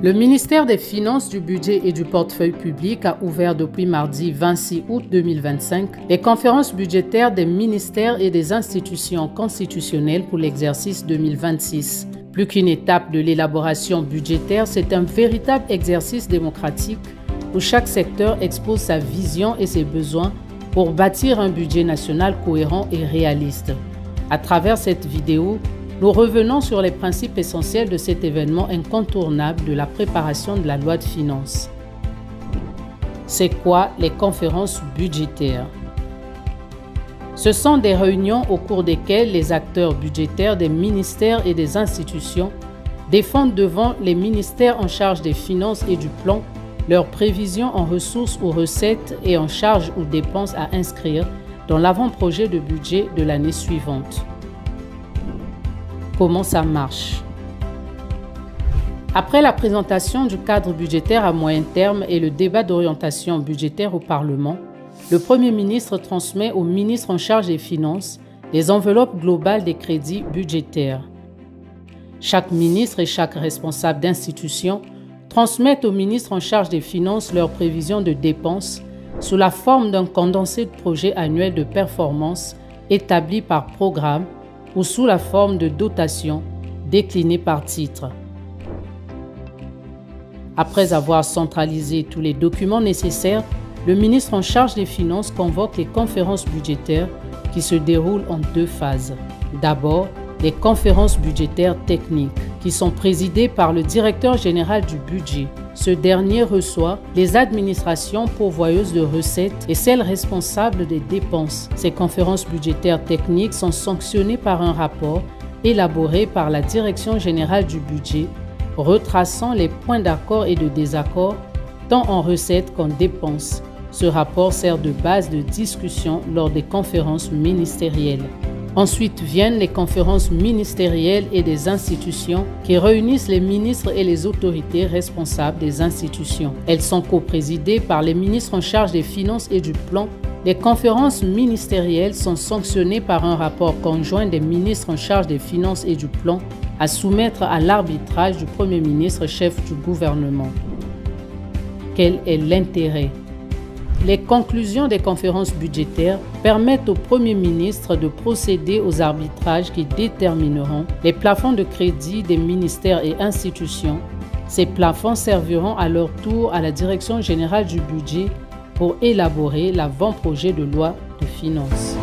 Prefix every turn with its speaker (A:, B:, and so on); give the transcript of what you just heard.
A: Le ministère des Finances, du Budget et du Portefeuille public a ouvert depuis mardi 26 août 2025 les conférences budgétaires des ministères et des institutions constitutionnelles pour l'exercice 2026. Plus qu'une étape de l'élaboration budgétaire, c'est un véritable exercice démocratique où chaque secteur expose sa vision et ses besoins pour bâtir un budget national cohérent et réaliste. À travers cette vidéo, nous revenons sur les principes essentiels de cet événement incontournable de la préparation de la loi de finances. C'est quoi les conférences budgétaires? Ce sont des réunions au cours desquelles les acteurs budgétaires des ministères et des institutions défendent devant les ministères en charge des finances et du plan leurs prévisions en ressources ou recettes et en charges ou dépenses à inscrire dans l'avant-projet de budget de l'année suivante. Comment ça marche? Après la présentation du cadre budgétaire à moyen terme et le débat d'orientation budgétaire au Parlement, le Premier ministre transmet au ministre en charge des Finances les enveloppes globales des crédits budgétaires. Chaque ministre et chaque responsable d'institution transmettent au ministre en charge des Finances leurs prévisions de dépenses sous la forme d'un condensé de projets annuels de performance établi par programme ou sous la forme de dotation déclinée par titre. Après avoir centralisé tous les documents nécessaires, le ministre en charge des Finances convoque les conférences budgétaires qui se déroulent en deux phases. D'abord, les conférences budgétaires techniques qui sont présidées par le directeur général du budget. Ce dernier reçoit les administrations pourvoyeuses de recettes et celles responsables des dépenses. Ces conférences budgétaires techniques sont sanctionnées par un rapport élaboré par la Direction générale du budget, retraçant les points d'accord et de désaccord tant en recettes qu'en dépenses. Ce rapport sert de base de discussion lors des conférences ministérielles. Ensuite viennent les conférences ministérielles et des institutions qui réunissent les ministres et les autorités responsables des institutions. Elles sont coprésidées par les ministres en charge des finances et du plan. Les conférences ministérielles sont sanctionnées par un rapport conjoint des ministres en charge des finances et du plan à soumettre à l'arbitrage du Premier ministre chef du gouvernement. Quel est l'intérêt? Les conclusions des conférences budgétaires permettent au Premier ministre de procéder aux arbitrages qui détermineront les plafonds de crédit des ministères et institutions. Ces plafonds serviront à leur tour à la Direction générale du budget pour élaborer l'avant-projet de loi de finances.